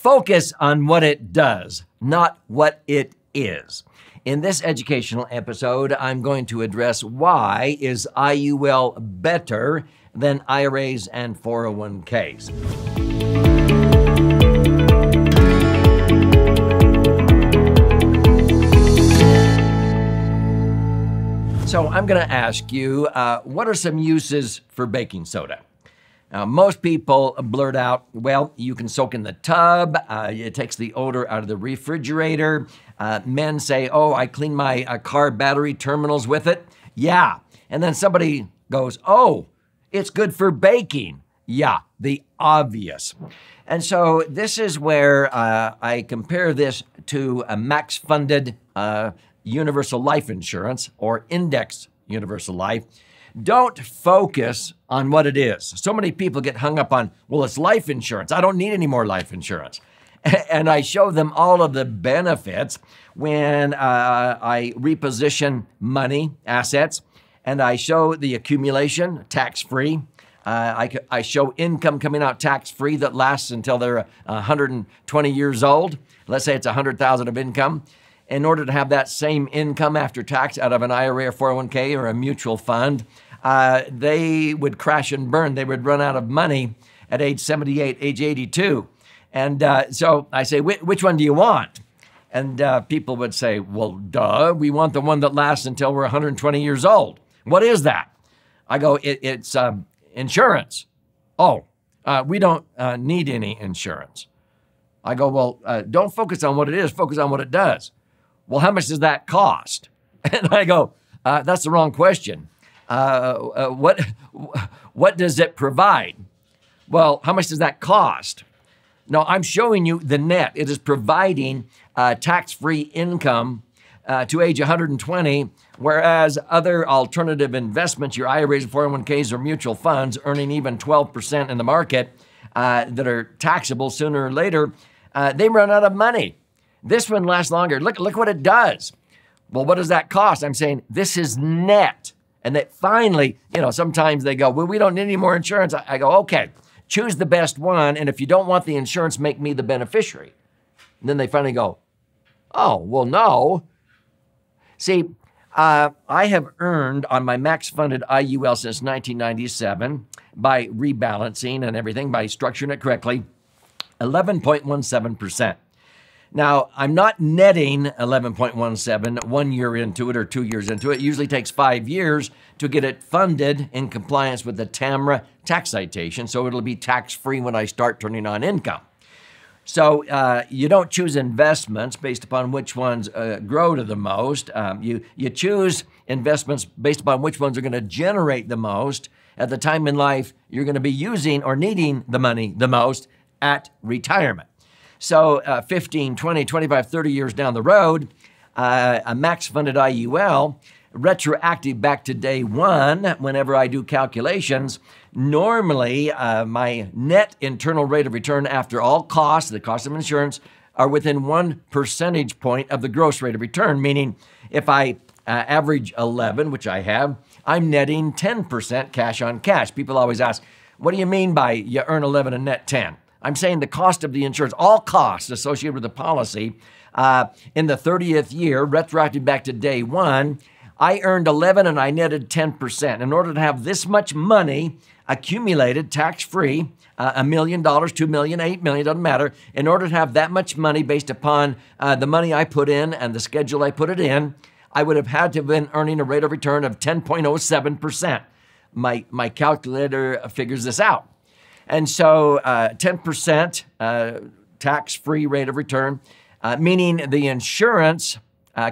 Focus on what it does, not what it is. In this educational episode, I'm going to address why is IUL better than IRAs and 401ks. So I'm going to ask you, what are some uses for baking soda? Most people blurt out, well, you can soak in the tub. It takes the odor out of the refrigerator. Men say, oh, I clean my car battery terminals with it. Yeah. And then somebody goes, oh, it's good for baking. Yeah, the obvious. And so this is where I compare this to a max-funded universal life insurance or index universal life. Don't focus on what it is. So many people get hung up on, well, it's life insurance. I don't need any more life insurance. And I show them all of the benefits when I reposition money, assets, and I show the accumulation tax-free. I show income coming out tax-free that lasts until they're 120 years old. Let's say it's $100,000 of income. In order to have that same income after tax out of an IRA or 401k or a mutual fund, they would crash and burn. They would run out of money at age 78, age 82. And so I say, which one do you want? And people would say, well, duh, we want the one that lasts until we're 120 years old. What is that? I go, it's insurance. Oh, we don't need any insurance. I go, well, don't focus on what it is, focus on what it does. Well, how much does that cost? And I go, that's the wrong question. What does it provide? Well, how much does that cost? No, I'm showing you the net. It is providing tax-free income to age 120, whereas other alternative investments, your IRAs, 401ks, or mutual funds, earning even 12% in the market that are taxable sooner or later, they run out of money. This one lasts longer. Look what it does. Well, what does that cost? I'm saying this is net. And that finally, sometimes they go, well, we don't need any more insurance. I go, okay, choose the best one. And if you don't want the insurance, make me the beneficiary. And then they finally go, oh, well, no. See, I have earned on my max-funded IUL since 1997 by rebalancing and everything, by structuring it correctly, 11.17%. Now, I'm not netting 11.17 1 year into it or 2 years into it. It usually takes 5 years to get it funded in compliance with the TAMRA tax citation, so it'll be tax-free when I start turning on income. So you don't choose investments based upon which ones grow to the most. You choose investments based upon which ones are going to generate the most at the time in life you're going to be using or needing the money the most at retirement. So 15, 20, 25, 30 years down the road, a max-funded IUL, retroactive back to day one, whenever I do calculations, normally my net internal rate of return after all costs, the cost of insurance, are within 1 percentage point of the gross rate of return, meaning if I average 11, which I have, I'm netting 10% cash on cash. People always ask, what do you mean by you earn 11 and net 10? I'm saying the cost of the insurance, all costs associated with the policy, in the 30th year, retroactive back to day one, I earned 11 and I netted 10%. In order to have this much money accumulated tax-free, $1 million, $2 million, $8 million, doesn't matter. In order to have that much money based upon the money I put in and the schedule I put it in, I would have had to have been earning a rate of return of 10.07%. My calculator figures this out. And so 10% tax-free rate of return, meaning the insurance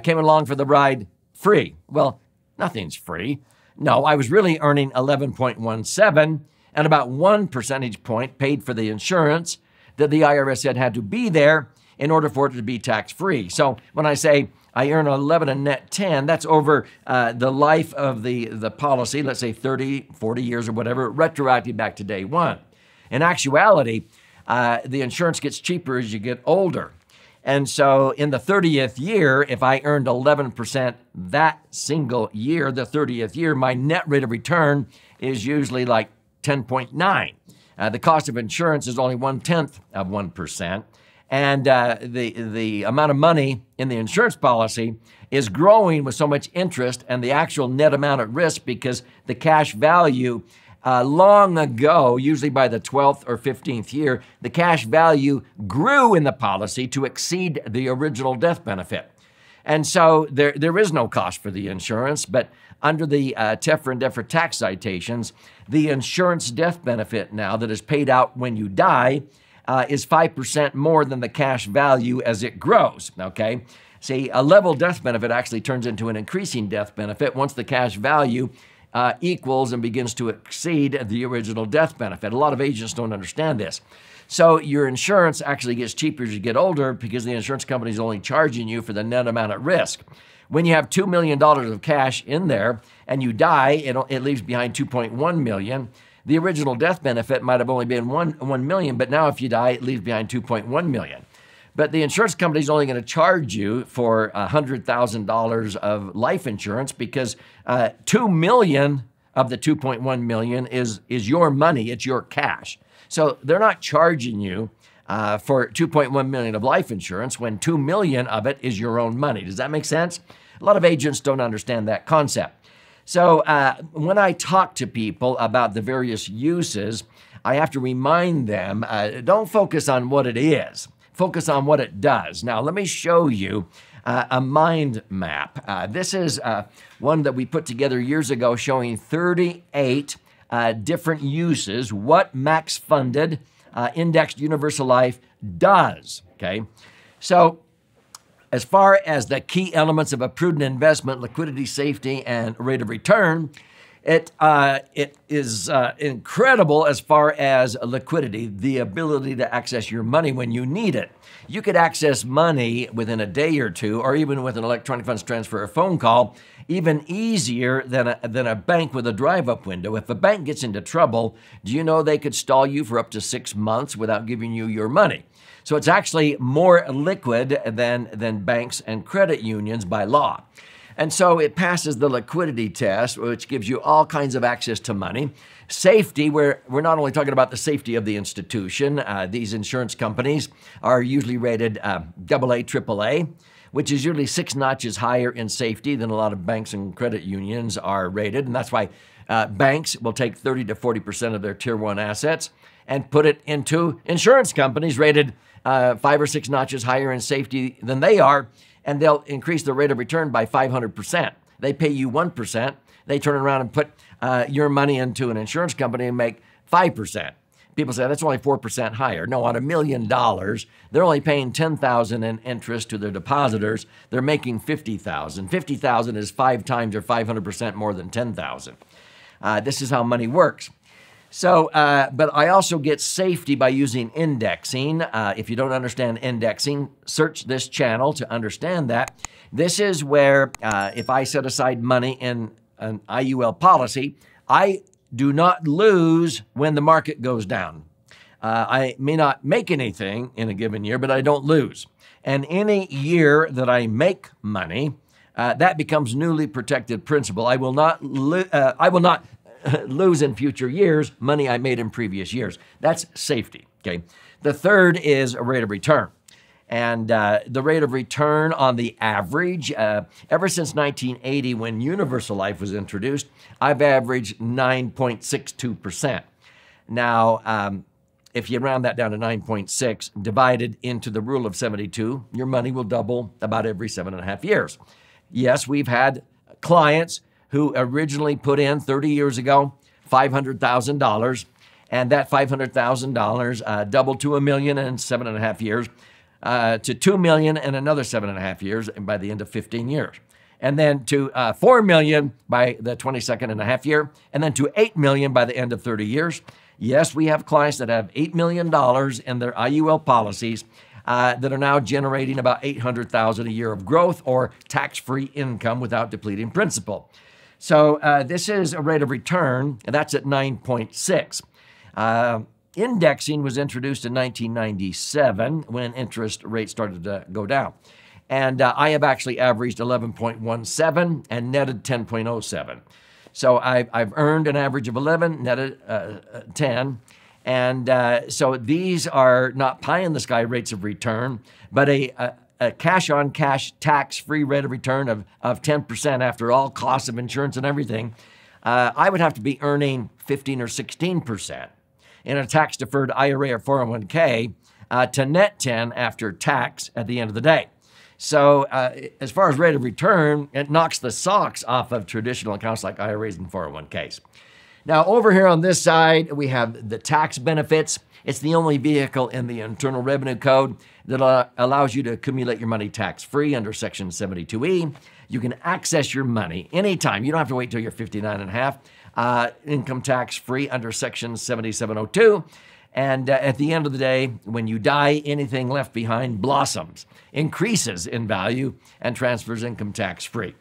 came along for the ride free. Well, nothing's free. No, I was really earning 11.17 and about 1 percentage point paid for the insurance that the IRS said had to be there in order for it to be tax-free. So when I say I earn 11 and net 10, that's over the life of the policy, let's say 30, 40 years or whatever, retroactive back to day one. In actuality, the insurance gets cheaper as you get older. And so in the 30th year, if I earned 11% that single year, the 30th year, my net rate of return is usually like 10.9. The cost of insurance is only 1/10 of 1%. And the amount of money in the insurance policy is growing with so much interest and the actual net amount at risk because the cash value long ago, usually by the 12th or 15th year, the cash value grew in the policy to exceed the original death benefit. And so there is no cost for the insurance, but under the TEFRA and DEFRA tax citations, the insurance death benefit now that is paid out when you die is 5% more than the cash value as it grows, okay? See, a level death benefit actually turns into an increasing death benefit once the cash value equals and begins to exceed the original death benefit. A lot of agents don't understand this. So your insurance actually gets cheaper as you get older because the insurance company is only charging you for the net amount at risk. When you have $2 million of cash in there and you die, it leaves behind $2.1 million. The original death benefit might have only been $1 million, but now if you die, it leaves behind $2.1 million. But the insurance company is only going to charge you for $100,000 of life insurance because $2 million of the $2.1 million is your money, it's your cash. So they're not charging you for $2.1 million of life insurance when $2 million of it is your own money. Does that make sense? A lot of agents don't understand that concept. So when I talk to people about the various uses, I have to remind them, don't focus on what it is. Focus on what it does. Now, let me show you a mind map. This is one that we put together years ago showing 38 different uses, what max-funded indexed universal life does, okay? So as far as the key elements of a prudent investment, liquidity, safety, and rate of return, it is incredible as far as liquidity, the ability to access your money when you need it. You could access money within a day or two, or even with an electronic funds transfer or phone call, even easier than a bank with a drive-up window. If a bank gets into trouble, do you know they could stall you for up to 6 months without giving you your money? So it's actually more liquid than banks and credit unions by law. And so it passes the liquidity test, which gives you all kinds of access to money. Safety, where we're not only talking about the safety of the institution. These insurance companies are usually rated AA, AAA, which is usually 6 notches higher in safety than a lot of banks and credit unions are rated. And that's why banks will take 30 to 40% of their Tier 1 assets and put it into insurance companies rated 5 or 6 notches higher in safety than they are, and they'll increase the rate of return by 500%. They pay you 1%. They turn around and put your money into an insurance company and make 5%. People say that's only 4% higher. No, on $1 million, they're only paying $10,000 in interest to their depositors. They're making $50,000. $50,000 is 5 times or 500% more than $10,000. This is how money works. So, but I also get safety by using indexing. If you don't understand indexing, search this channel to understand that. This is where if I set aside money in an IUL policy, I do not lose when the market goes down. I may not make anything in a given year, but I don't lose. And any year that I make money, that becomes newly protected principal. I will not lose in future years money I made in previous years. That's safety, okay? The third is a rate of return. And the rate of return on the average, ever since 1980 when universal life was introduced, I've averaged 9.62%. Now, if you round that down to 9.6, divided into the rule of 72, your money will double about every 7.5 years. Yes, we've had clients who originally put in 30 years ago $500,000, and that $500,000 doubled to $1 million in 7.5 years, to $2 million in another 7.5 years, and by the end of 15 years. And then to $4 million by the 22.5 year, and then to $8 million by the end of 30 years. Yes, we have clients that have $8 million in their IUL policies that are now generating about $800,000 a year of growth or tax-free income without depleting principal. So this is a rate of return, and that's at 9.6. Indexing was introduced in 1997 when interest rates started to go down. And I have actually averaged 11.17 and netted 10.07. So I've earned an average of 11, netted 10. And so these are not pie-in-the-sky rates of return, but a cash-on-cash tax-free rate of return of 10% after all costs of insurance and everything. I would have to be earning 15 or 16% in a tax-deferred IRA or 401k to net 10 after tax at the end of the day. So as far as rate of return, it knocks the socks off of traditional accounts like IRAs and 401ks. Now, over here on this side, we have the tax benefits. It's the only vehicle in the Internal Revenue Code that allows you to accumulate your money tax-free under Section 72E. You can access your money anytime. You don't have to wait till you're 59 and a half. Income tax-free under Section 7702. And at the end of the day, when you die, anything left behind blossoms, increases in value, and transfers income tax-free.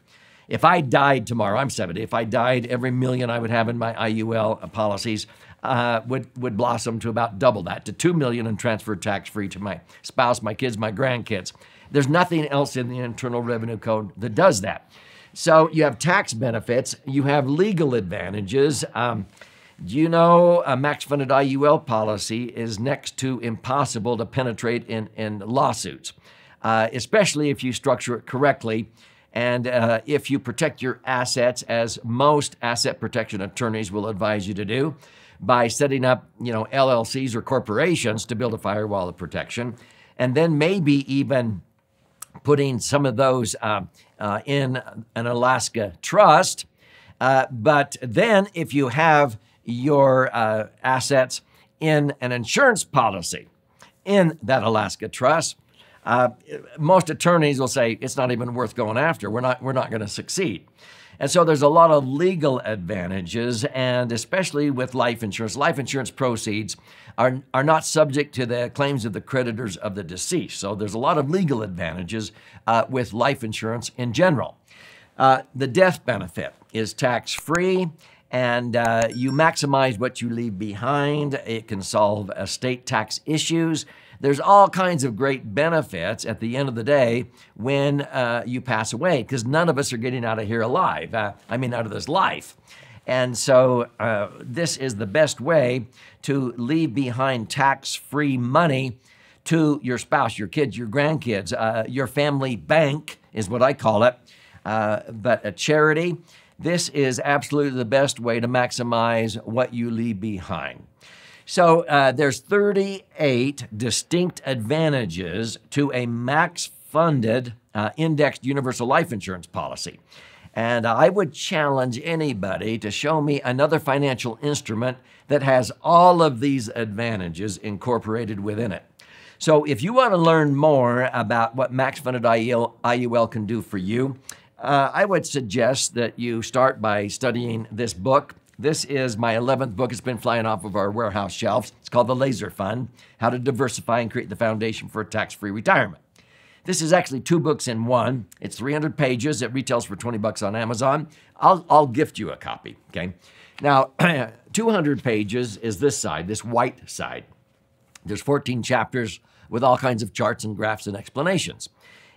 If I died tomorrow, I'm 70, if I died, every million I would have in my IUL policies would blossom to about double that, to $2 million and transfer tax-free to my spouse, my kids, my grandkids. There's nothing else in the Internal Revenue Code that does that. So you have tax benefits, you have legal advantages. Do you know a max-funded IUL policy is next to impossible to penetrate in lawsuits, especially if you structure it correctly. And if you protect your assets, as most asset protection attorneys will advise you to do, by setting up, LLCs or corporations to build a firewall of protection, and then maybe even putting some of those in an Alaska trust. But then if you have your assets in an insurance policy in that Alaska trust, most attorneys will say it's not even worth going after. We're not going to succeed. And so there's a lot of legal advantages, and especially with life insurance proceeds are not subject to the claims of the creditors of the deceased. So there's a lot of legal advantages with life insurance in general. The death benefit is tax-free, and you maximize what you leave behind. It can solve estate tax issues. There's all kinds of great benefits at the end of the day when you pass away, because none of us are getting out of here alive. Out of this life. And so this is the best way to leave behind tax-free money to your spouse, your kids, your grandkids. Your family bank is what I call it, but a charity. This is absolutely the best way to maximize what you leave behind. So there's 38 distinct advantages to a max-funded indexed universal life insurance policy. And I would challenge anybody to show me another financial instrument that has all of these advantages incorporated within it. So if you want to learn more about what max-funded IUL can do for you, I would suggest that you start by studying this book. This is my 11th book. It's been flying off of our warehouse shelves. It's called The Laser Fund, How to Diversify and Create the Foundation for a Tax-Free Retirement. This is actually 2 books in one. It's 300 pages. It retails for $20 on Amazon. I'll gift you a copy, okay? Now, 200 pages is this side, this white side. There's 14 chapters with all kinds of charts and graphs and explanations.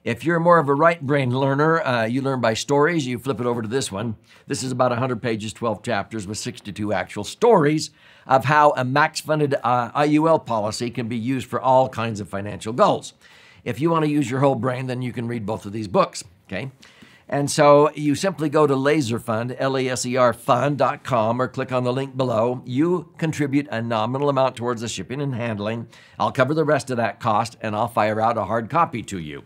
If you're more of a right brain learner, you learn by stories, you flip it over to this one. This is about 100 pages, 12 chapters with 62 actual stories of how a max-funded IUL policy can be used for all kinds of financial goals. If you want to use your whole brain, then you can read both of these books, okay? And so you simply go to LaserFund, LASERfund.com, or click on the link below. You contribute a nominal amount towards the shipping and handling. I'll cover the rest of that cost, and I'll fire out a hard copy to you.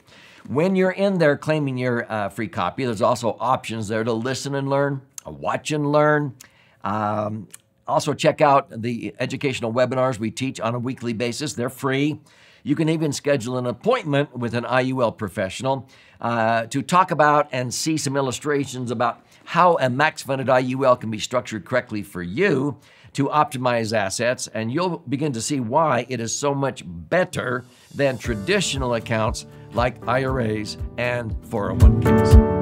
When you're in there claiming your free copy, there's also options there to listen and learn, watch and learn. Also check out the educational webinars we teach on a weekly basis. They're free. You can even schedule an appointment with an IUL professional to talk about and see some illustrations about how a max-funded IUL can be structured correctly for you to optimize assets, and you'll begin to see why it is so much better than traditional accounts like IRAs and 401ks.